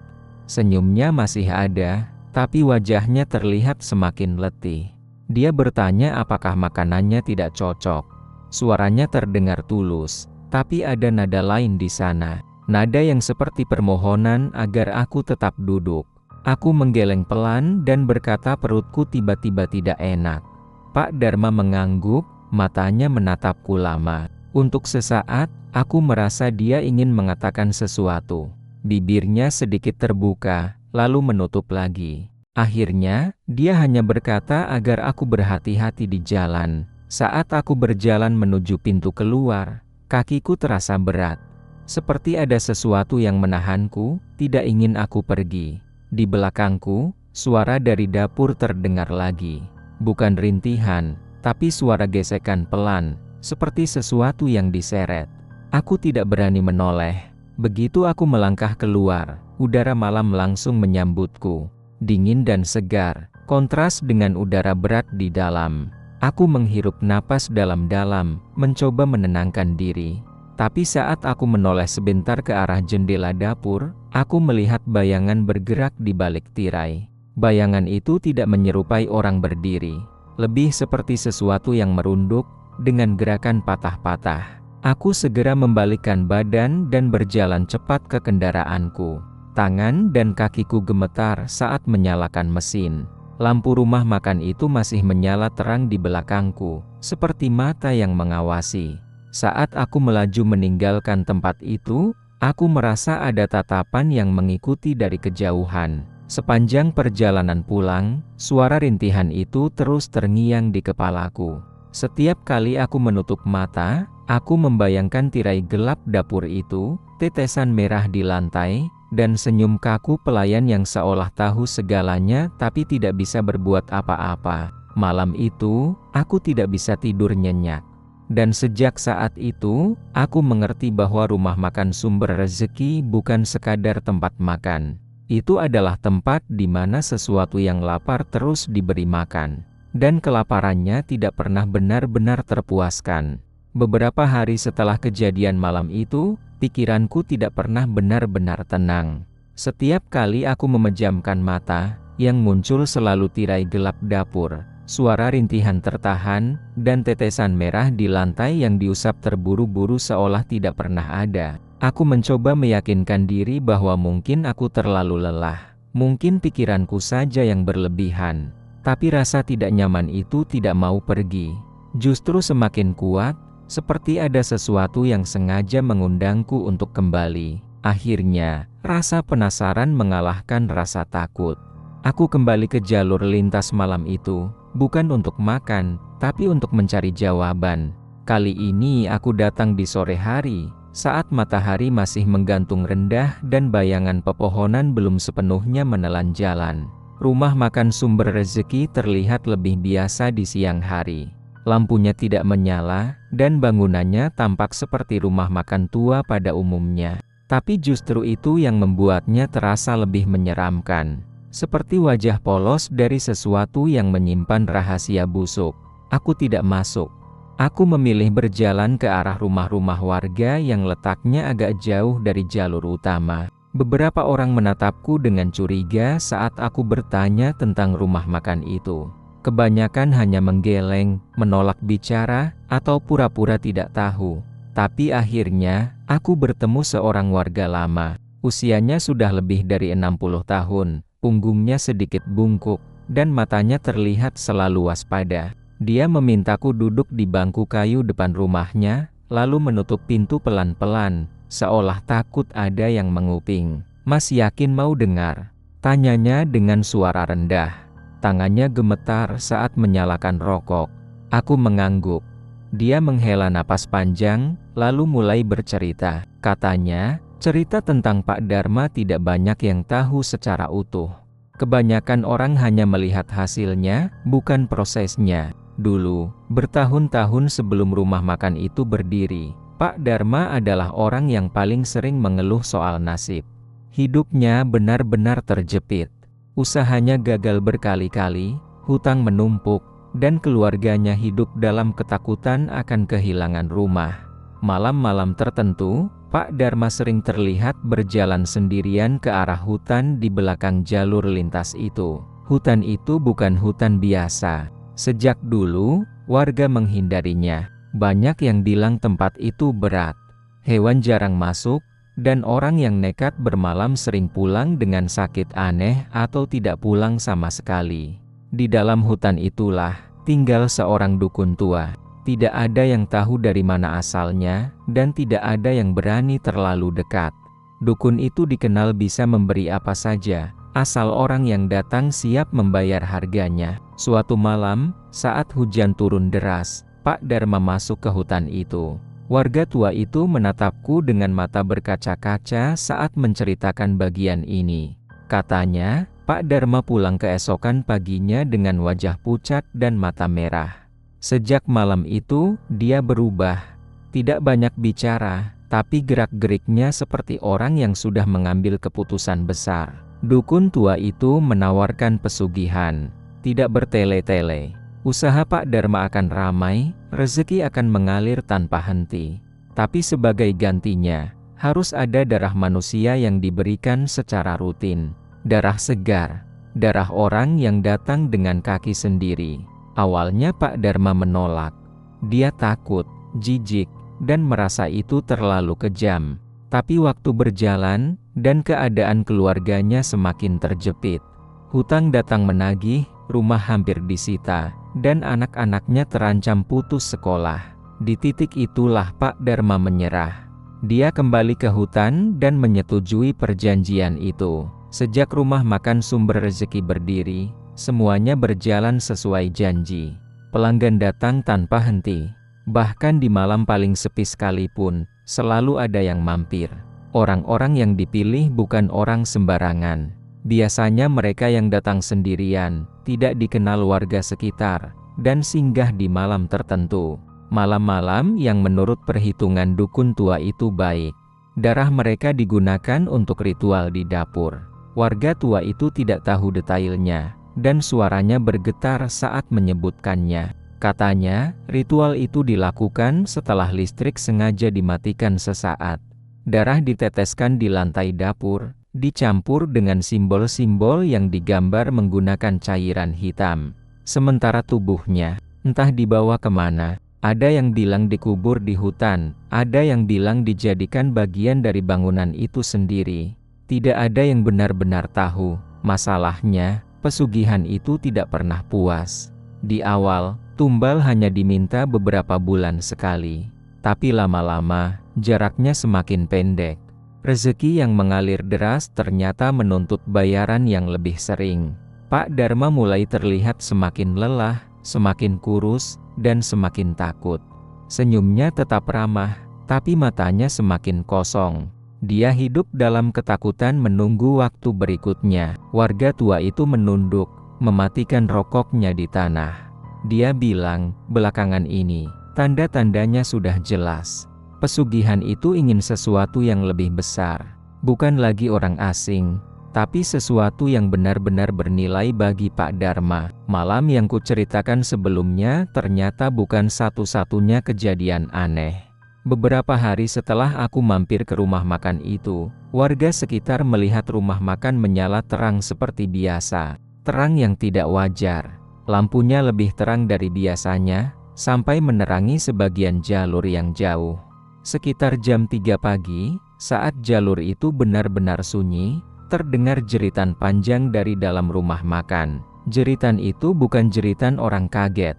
Senyumnya masih ada, tapi wajahnya terlihat semakin letih. Dia bertanya apakah makanannya tidak cocok. Suaranya terdengar tulus, tapi ada nada lain di sana. Nada yang seperti permohonan agar aku tetap duduk. Aku menggeleng pelan dan berkata perutku tiba-tiba tidak enak. Pak Dharma mengangguk, matanya menatapku lama. Untuk sesaat, aku merasa dia ingin mengatakan sesuatu. Bibirnya sedikit terbuka, lalu menutup lagi. Akhirnya, dia hanya berkata agar aku berhati-hati di jalan. Saat aku berjalan menuju pintu keluar, kakiku terasa berat. Seperti ada sesuatu yang menahanku, tidak ingin aku pergi. Di belakangku, suara dari dapur terdengar lagi. Bukan rintihan, tapi suara gesekan pelan, seperti sesuatu yang diseret. Aku tidak berani menoleh. Begitu aku melangkah keluar, udara malam langsung menyambutku. Dingin dan segar, kontras dengan udara berat di dalam. Aku menghirup napas dalam-dalam, mencoba menenangkan diri. Tapi saat aku menoleh sebentar ke arah jendela dapur, aku melihat bayangan bergerak di balik tirai. Bayangan itu tidak menyerupai orang berdiri. Lebih seperti sesuatu yang merunduk, dengan gerakan patah-patah. Aku segera membalikkan badan dan berjalan cepat ke kendaraanku. Tangan dan kakiku gemetar saat menyalakan mesin. Lampu rumah makan itu masih menyala terang di belakangku, seperti mata yang mengawasi. Saat aku melaju meninggalkan tempat itu, aku merasa ada tatapan yang mengikuti dari kejauhan. Sepanjang perjalanan pulang, suara rintihan itu terus terngiang di kepalaku. Setiap kali aku menutup mata, aku membayangkan tirai gelap dapur itu, tetesan merah di lantai, dan senyum kaku pelayan yang seolah tahu segalanya tapi tidak bisa berbuat apa-apa. Malam itu, aku tidak bisa tidur nyenyak. Dan sejak saat itu, aku mengerti bahwa rumah makan sumber rezeki bukan sekadar tempat makan. Itu adalah tempat di mana sesuatu yang lapar terus diberi makan. Dan kelaparannya tidak pernah benar-benar terpuaskan. Beberapa hari setelah kejadian malam itu, pikiranku tidak pernah benar-benar tenang. Setiap kali aku memejamkan mata, yang muncul selalu tirai gelap dapur. suara rintihan tertahan, dan tetesan merah di lantai yang diusap terburu-buru seolah tidak pernah ada. Aku mencoba meyakinkan diri bahwa mungkin aku terlalu lelah. Mungkin pikiranku saja yang berlebihan. Tapi rasa tidak nyaman itu tidak mau pergi. Justru semakin kuat, seperti ada sesuatu yang sengaja mengundangku untuk kembali. Akhirnya, rasa penasaran mengalahkan rasa takut. Aku kembali ke jalur lintas malam itu, bukan untuk makan, tapi untuk mencari jawaban. Kali ini aku datang di sore hari, saat matahari masih menggantung rendah dan bayangan pepohonan belum sepenuhnya menelan jalan. Rumah makan Sumber Rezeki terlihat lebih biasa di siang hari. Lampunya tidak menyala, dan bangunannya tampak seperti rumah makan tua pada umumnya. Tapi justru itu yang membuatnya terasa lebih menyeramkan. Seperti wajah polos dari sesuatu yang menyimpan rahasia busuk. Aku tidak masuk. Aku memilih berjalan ke arah rumah-rumah warga yang letaknya agak jauh dari jalur utama. Beberapa orang menatapku dengan curiga saat aku bertanya tentang rumah makan itu. Kebanyakan hanya menggeleng, menolak bicara, atau pura-pura tidak tahu. Tapi akhirnya, aku bertemu seorang warga lama. Usianya sudah lebih dari 60 tahun, punggungnya sedikit bungkuk, dan matanya terlihat selalu waspada. Dia memintaku duduk di bangku kayu depan rumahnya, lalu menutup pintu pelan-pelan, seolah takut ada yang menguping. "Mas yakin mau dengar?" tanyanya dengan suara rendah. Tangannya gemetar saat menyalakan rokok. Aku mengangguk. Dia menghela napas panjang, lalu mulai bercerita. Katanya, cerita tentang Pak Dharma tidak banyak yang tahu secara utuh. Kebanyakan orang hanya melihat hasilnya, bukan prosesnya. Dulu, bertahun-tahun sebelum rumah makan itu berdiri, Pak Dharma adalah orang yang paling sering mengeluh soal nasib. Hidupnya benar-benar terjepit. Usahanya gagal berkali-kali, hutang menumpuk, dan keluarganya hidup dalam ketakutan akan kehilangan rumah. Malam-malam tertentu, Pak Dharma sering terlihat berjalan sendirian ke arah hutan di belakang jalur lintas itu. Hutan itu bukan hutan biasa. Sejak dulu, warga menghindarinya. Banyak yang bilang tempat itu berat. Hewan jarang masuk, dan orang yang nekat bermalam sering pulang dengan sakit aneh atau tidak pulang sama sekali. Di dalam hutan itulah, tinggal seorang dukun tua. Tidak ada yang tahu dari mana asalnya, dan tidak ada yang berani terlalu dekat. Dukun itu dikenal bisa memberi apa saja, asal orang yang datang siap membayar harganya. Suatu malam, saat hujan turun deras, Pak Dharma masuk ke hutan itu. Warga tua itu menatapku dengan mata berkaca-kaca saat menceritakan bagian ini. Katanya, Pak Dharma pulang keesokan paginya dengan wajah pucat dan mata merah. Sejak malam itu, dia berubah. Tidak banyak bicara, tapi gerak-geriknya seperti orang yang sudah mengambil keputusan besar. Dukun tua itu menawarkan pesugihan. Tidak bertele-tele. Usaha Pak Dharma akan ramai, rezeki akan mengalir tanpa henti. Tapi sebagai gantinya, harus ada darah manusia yang diberikan secara rutin. Darah segar, darah orang yang datang dengan kaki sendiri. Awalnya Pak Dharma menolak. Dia takut, jijik, dan merasa itu terlalu kejam. Tapi waktu berjalan, dan keadaan keluarganya semakin terjepit. Hutang datang menagih, rumah hampir disita, dan anak-anaknya terancam putus sekolah. Di titik itulah Pak Dharma menyerah. Dia kembali ke hutan dan menyetujui perjanjian itu. Sejak rumah makan Sumber Rezeki berdiri, semuanya berjalan sesuai janji. Pelanggan datang tanpa henti. Bahkan di malam paling sepi sekalipun, selalu ada yang mampir. Orang-orang yang dipilih bukan orang sembarangan. Biasanya mereka yang datang sendirian, tidak dikenal warga sekitar, dan singgah di malam tertentu. Malam-malam yang menurut perhitungan dukun tua itu baik. Darah mereka digunakan untuk ritual di dapur. Warga tua itu tidak tahu detailnya, dan suaranya bergetar saat menyebutkannya. Katanya, ritual itu dilakukan setelah listrik sengaja dimatikan sesaat. Darah diteteskan di lantai dapur, dicampur dengan simbol-simbol yang digambar menggunakan cairan hitam. Sementara tubuhnya, entah dibawa kemana. Ada yang bilang dikubur di hutan, ada yang bilang dijadikan bagian dari bangunan itu sendiri. Tidak ada yang benar-benar tahu. Masalahnya, pesugihan itu tidak pernah puas. Di awal, tumbal hanya diminta beberapa bulan sekali. Tapi lama-lama, jaraknya semakin pendek. Rezeki yang mengalir deras ternyata menuntut bayaran yang lebih sering. Pak Dharma mulai terlihat semakin lelah, semakin kurus, dan semakin takut. Senyumnya tetap ramah, tapi matanya semakin kosong. Dia hidup dalam ketakutan menunggu waktu berikutnya. Warga tua itu menunduk, mematikan rokoknya di tanah. Dia bilang, belakangan ini, tanda-tandanya sudah jelas. Pesugihan itu ingin sesuatu yang lebih besar. Bukan lagi orang asing, tapi sesuatu yang benar-benar bernilai bagi Pak Dharma. Malam yang kuceritakan sebelumnya ternyata bukan satu-satunya kejadian aneh. Beberapa hari setelah aku mampir ke rumah makan itu, warga sekitar melihat rumah makan menyala terang seperti biasa. Terang yang tidak wajar. Lampunya lebih terang dari biasanya, sampai menerangi sebagian jalur yang jauh. Sekitar jam 3 pagi, saat jalur itu benar-benar sunyi, terdengar jeritan panjang dari dalam rumah makan. Jeritan itu bukan jeritan orang kaget,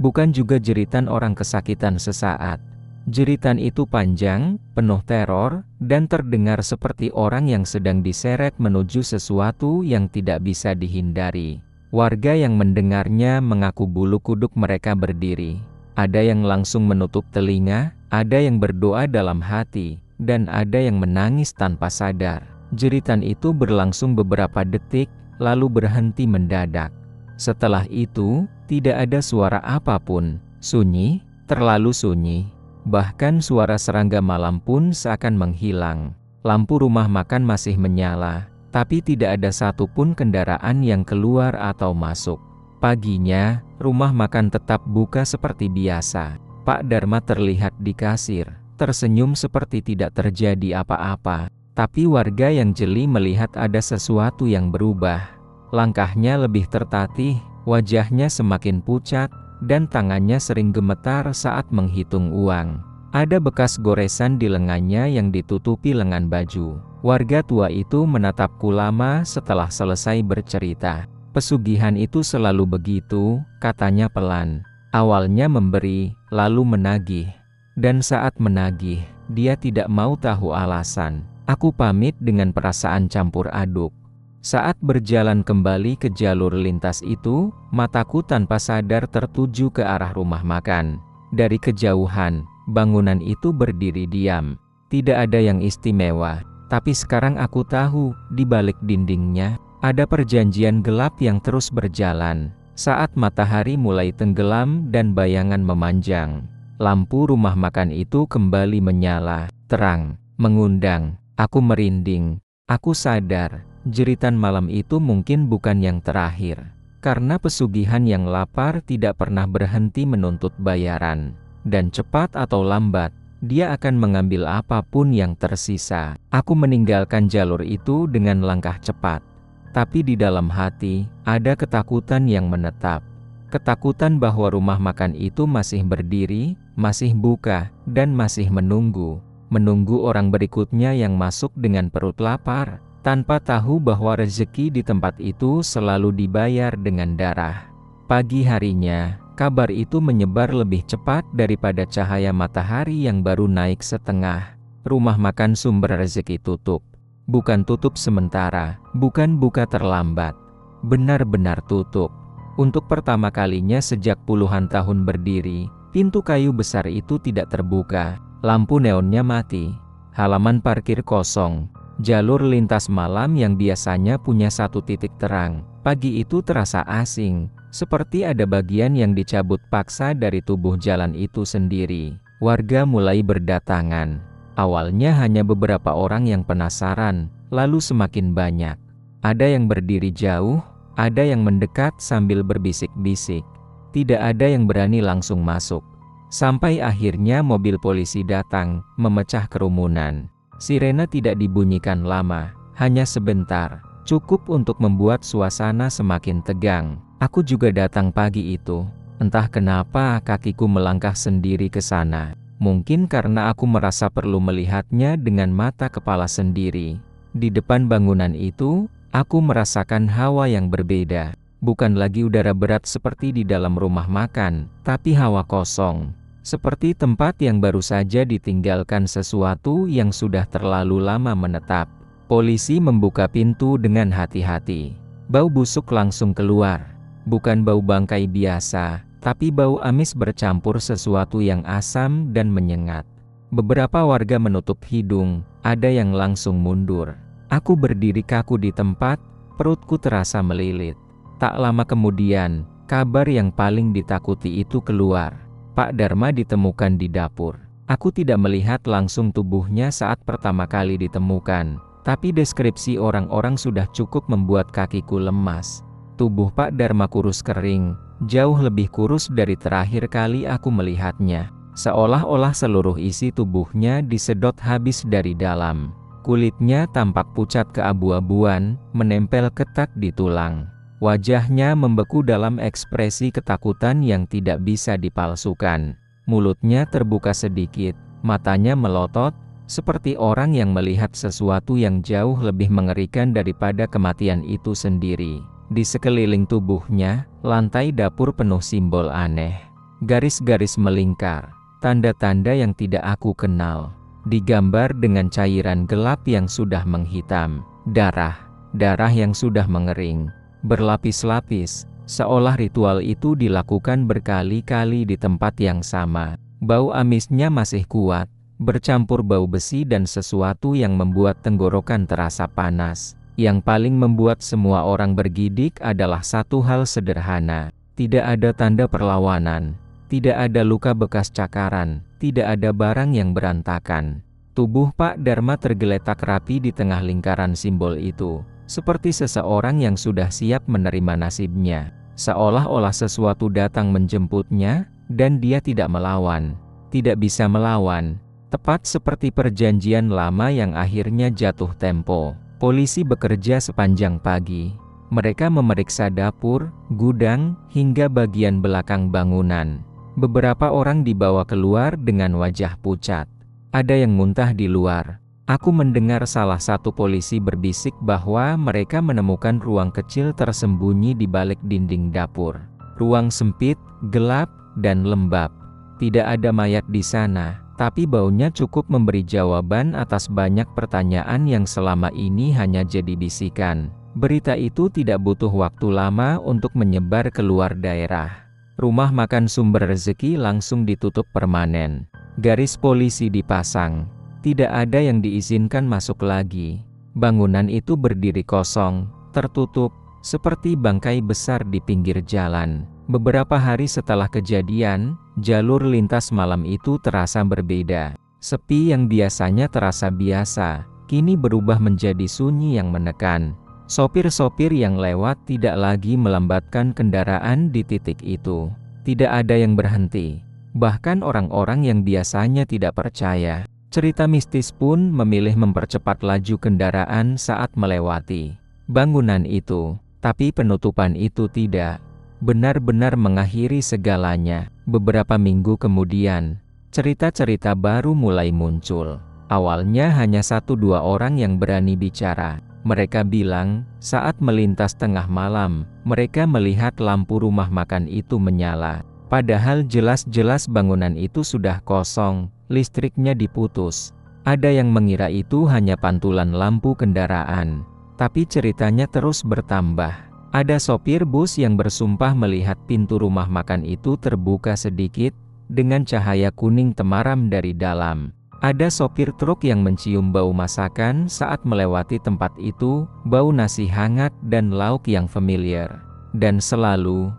bukan juga jeritan orang kesakitan sesaat. Jeritan itu panjang, penuh teror, dan terdengar seperti orang yang sedang diseret menuju sesuatu yang tidak bisa dihindari. Warga yang mendengarnya mengaku bulu kuduk mereka berdiri. Ada yang langsung menutup telinga, ada yang berdoa dalam hati, dan ada yang menangis tanpa sadar. Jeritan itu berlangsung beberapa detik, lalu berhenti mendadak. Setelah itu, tidak ada suara apapun, sunyi, terlalu sunyi. Bahkan suara serangga malam pun seakan menghilang. Lampu rumah makan masih menyala, tapi tidak ada satupun kendaraan yang keluar atau masuk. Paginya, rumah makan tetap buka seperti biasa. Pak Dharma terlihat di kasir, tersenyum seperti tidak terjadi apa-apa. Tapi warga yang jeli melihat ada sesuatu yang berubah. Langkahnya lebih tertatih, wajahnya semakin pucat, dan tangannya sering gemetar saat menghitung uang. Ada bekas goresan di lengannya yang ditutupi lengan baju. Warga tua itu menatapku lama setelah selesai bercerita. Pesugihan itu selalu begitu, katanya pelan. Awalnya memberi, lalu menagih. Dan saat menagih, dia tidak mau tahu alasan. Aku pamit dengan perasaan campur aduk. Saat berjalan kembali ke jalur lintas itu, mataku tanpa sadar tertuju ke arah rumah makan. Dari kejauhan, bangunan itu berdiri diam. Tidak ada yang istimewa, tapi sekarang aku tahu, di balik dindingnya, ada perjanjian gelap yang terus berjalan. Saat matahari mulai tenggelam dan bayangan memanjang, lampu rumah makan itu kembali menyala, terang, mengundang. Aku merinding. Aku sadar, jeritan malam itu mungkin bukan yang terakhir. Karena pesugihan yang lapar tidak pernah berhenti menuntut bayaran. Dan cepat atau lambat, dia akan mengambil apapun yang tersisa. Aku meninggalkan jalur itu dengan langkah cepat. Tapi di dalam hati, ada ketakutan yang menetap. Ketakutan bahwa rumah makan itu masih berdiri, masih buka, dan masih menunggu. Menunggu orang berikutnya yang masuk dengan perut lapar, tanpa tahu bahwa rezeki di tempat itu selalu dibayar dengan darah. Pagi harinya, kabar itu menyebar lebih cepat daripada cahaya matahari yang baru naik setengah. Rumah makan Sumber Rezeki tutup. Bukan tutup sementara, bukan buka terlambat. Benar-benar tutup. Untuk pertama kalinya sejak puluhan tahun berdiri, pintu kayu besar itu tidak terbuka. Lampu neonnya mati. Halaman parkir kosong. Jalur lintas malam yang biasanya punya satu titik terang, pagi itu terasa asing. Seperti ada bagian yang dicabut paksa dari tubuh jalan itu sendiri. Warga mulai berdatangan. Awalnya hanya beberapa orang yang penasaran, lalu semakin banyak. Ada yang berdiri jauh, ada yang mendekat sambil berbisik-bisik. Tidak ada yang berani langsung masuk. Sampai akhirnya mobil polisi datang, memecah kerumunan. Sirena tidak dibunyikan lama, hanya sebentar, cukup untuk membuat suasana semakin tegang. Aku juga datang pagi itu. Entah kenapa kakiku melangkah sendiri ke sana. Mungkin karena aku merasa perlu melihatnya dengan mata kepala sendiri. Di depan bangunan itu, aku merasakan hawa yang berbeda. Bukan lagi udara berat seperti di dalam rumah makan, tapi hawa kosong. Seperti tempat yang baru saja ditinggalkan sesuatu yang sudah terlalu lama menetap. Polisi membuka pintu dengan hati-hati. Bau busuk langsung keluar. Bukan bau bangkai biasa, tapi bau amis bercampur sesuatu yang asam dan menyengat. Beberapa warga menutup hidung, ada yang langsung mundur. Aku berdiri kaku di tempat, perutku terasa melilit. Tak lama kemudian, kabar yang paling ditakuti itu keluar. Pak Dharma ditemukan di dapur. Aku tidak melihat langsung tubuhnya saat pertama kali ditemukan, tapi deskripsi orang-orang sudah cukup membuat kakiku lemas. Tubuh Pak Dharma kurus kering, jauh lebih kurus dari terakhir kali aku melihatnya. Seolah-olah seluruh isi tubuhnya disedot habis dari dalam. Kulitnya tampak pucat keabu-abuan, menempel ketat di tulang. Wajahnya membeku dalam ekspresi ketakutan yang tidak bisa dipalsukan. Mulutnya terbuka sedikit, matanya melotot, seperti orang yang melihat sesuatu yang jauh lebih mengerikan daripada kematian itu sendiri. Di sekeliling tubuhnya, lantai dapur penuh simbol aneh. Garis-garis melingkar, tanda-tanda yang tidak aku kenal. Digambar dengan cairan gelap yang sudah menghitam. Darah yang sudah mengering. Berlapis-lapis, seolah ritual itu dilakukan berkali-kali di tempat yang sama. Bau amisnya masih kuat, bercampur bau besi dan sesuatu yang membuat tenggorokan terasa panas. Yang paling membuat semua orang bergidik adalah satu hal sederhana. Tidak ada tanda perlawanan, tidak ada luka bekas cakaran, tidak ada barang yang berantakan. Tubuh Pak Dharma tergeletak rapi di tengah lingkaran simbol itu. Seperti seseorang yang sudah siap menerima nasibnya. Seolah-olah sesuatu datang menjemputnya, dan dia tidak melawan. Tidak bisa melawan. Tepat seperti perjanjian lama yang akhirnya jatuh tempo. Polisi bekerja sepanjang pagi. Mereka memeriksa dapur, gudang, hingga bagian belakang bangunan. Beberapa orang dibawa keluar dengan wajah pucat. Ada yang muntah di luar. Aku mendengar salah satu polisi berbisik bahwa mereka menemukan ruang kecil tersembunyi di balik dinding dapur. Ruang sempit, gelap, dan lembab. Tidak ada mayat di sana, tapi baunya cukup memberi jawaban atas banyak pertanyaan yang selama ini hanya jadi bisikan. Berita itu tidak butuh waktu lama untuk menyebar keluar daerah. Rumah makan Sumber Rezeki langsung ditutup permanen. Garis polisi dipasang. Tidak ada yang diizinkan masuk lagi. Bangunan itu berdiri kosong, tertutup, seperti bangkai besar di pinggir jalan. Beberapa hari setelah kejadian, jalur lintas malam itu terasa berbeda. Sepi yang biasanya terasa biasa, kini berubah menjadi sunyi yang menekan. Sopir-sopir yang lewat tidak lagi melambatkan kendaraan di titik itu. Tidak ada yang berhenti. Bahkan orang-orang yang biasanya tidak percaya cerita mistis pun memilih mempercepat laju kendaraan saat melewati bangunan itu. Tapi penutupan itu tidak benar-benar mengakhiri segalanya. Beberapa minggu kemudian, cerita-cerita baru mulai muncul. Awalnya hanya 1-2 orang yang berani bicara. Mereka bilang, saat melintas tengah malam, mereka melihat lampu rumah makan itu menyala. Padahal jelas-jelas bangunan itu sudah kosong, listriknya diputus. Ada yang mengira itu hanya pantulan lampu kendaraan. Tapi ceritanya terus bertambah. Ada sopir bus yang bersumpah melihat pintu rumah makan itu terbuka sedikit, dengan cahaya kuning temaram dari dalam. Ada sopir truk yang mencium bau masakan saat melewati tempat itu, bau nasi hangat dan lauk yang familiar. Dan selalu,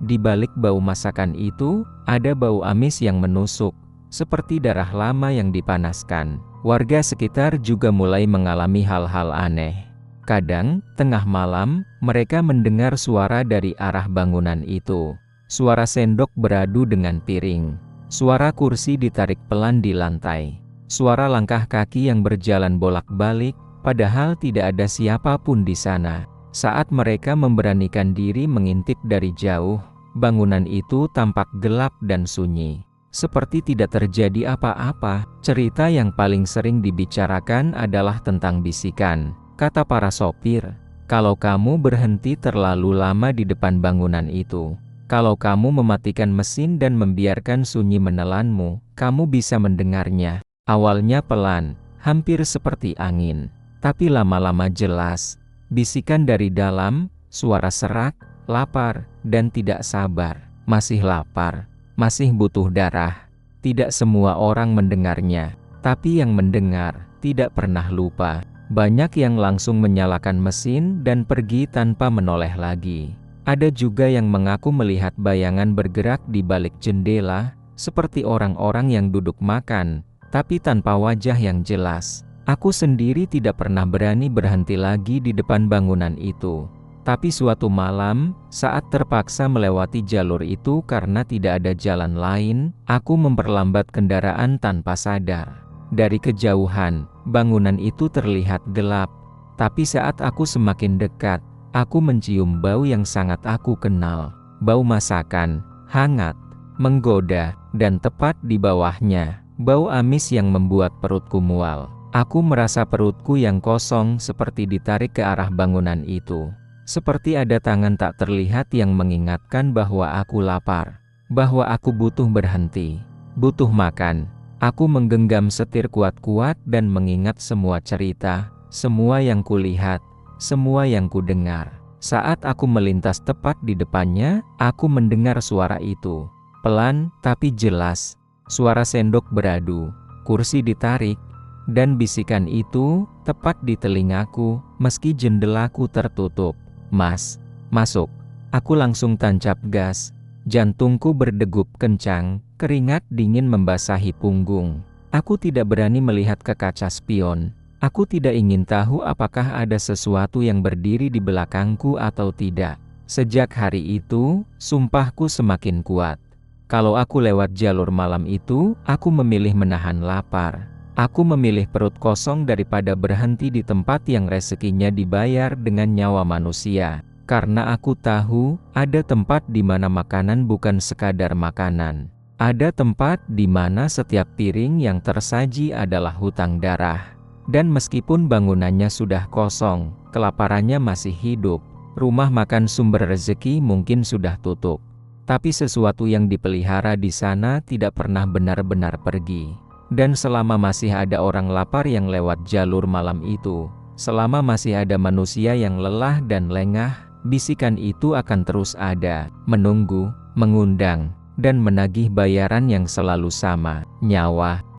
di balik bau masakan itu, ada bau amis yang menusuk, seperti darah lama yang dipanaskan. Warga sekitar juga mulai mengalami hal-hal aneh. Kadang, tengah malam, mereka mendengar suara dari arah bangunan itu. Suara sendok beradu dengan piring. Suara kursi ditarik pelan di lantai. Suara langkah kaki yang berjalan bolak-balik, padahal tidak ada siapapun di sana. Saat mereka memberanikan diri mengintip dari jauh, bangunan itu tampak gelap dan sunyi. Seperti tidak terjadi apa-apa. Cerita yang paling sering dibicarakan adalah tentang bisikan. Kata para sopir, kalau kamu berhenti terlalu lama di depan bangunan itu, kalau kamu mematikan mesin dan membiarkan sunyi menelanmu, kamu bisa mendengarnya. Awalnya pelan, hampir seperti angin, tapi lama-lama jelas. Bisikan dari dalam, suara serak, lapar, dan tidak sabar. Masih lapar, masih butuh darah. Tidak semua orang mendengarnya, tapi yang mendengar tidak pernah lupa. Banyak yang langsung menyalakan mesin dan pergi tanpa menoleh lagi. Ada juga yang mengaku melihat bayangan bergerak di balik jendela, seperti orang-orang yang duduk makan, tapi tanpa wajah yang jelas. Aku sendiri tidak pernah berani berhenti lagi di depan bangunan itu. Tapi suatu malam, saat terpaksa melewati jalur itu karena tidak ada jalan lain, aku memperlambat kendaraan tanpa sadar. Dari kejauhan, bangunan itu terlihat gelap. Tapi saat aku semakin dekat, aku mencium bau yang sangat aku kenal. Bau masakan, hangat, menggoda, dan tepat di bawahnya, bau amis yang membuat perutku mual. Aku merasa perutku yang kosong seperti ditarik ke arah bangunan itu. Seperti ada tangan tak terlihat yang mengingatkan bahwa aku lapar, bahwa aku butuh berhenti, butuh makan. Aku menggenggam setir kuat-kuat dan mengingat semua cerita, semua yang kulihat, semua yang kudengar. Saat aku melintas tepat di depannya, aku mendengar suara itu. Pelan tapi jelas, suara sendok beradu, kursi ditarik, dan bisikan itu tepat di telingaku meski jendelaku tertutup. Mas, masuk. Aku langsung tancap gas. Jantungku berdegup kencang, keringat dingin membasahi punggung. Aku tidak berani melihat ke kaca spion. Aku tidak ingin tahu apakah ada sesuatu yang berdiri di belakangku atau tidak. Sejak hari itu, sumpahku semakin kuat. Kalau aku lewat jalur malam itu, aku memilih menahan lapar. Aku memilih perut kosong daripada berhenti di tempat yang rezekinya dibayar dengan nyawa manusia. Karena aku tahu, ada tempat di mana makanan bukan sekadar makanan. Ada tempat di mana setiap piring yang tersaji adalah hutang darah. Dan meskipun bangunannya sudah kosong, kelaparannya masih hidup. Rumah makan sumber rezeki mungkin sudah tutup. Tapi sesuatu yang dipelihara di sana tidak pernah benar-benar pergi. Dan selama masih ada orang lapar yang lewat jalur malam itu, selama masih ada manusia yang lelah dan lengah, bisikan itu akan terus ada, menunggu, mengundang, dan menagih bayaran yang selalu sama, nyawa.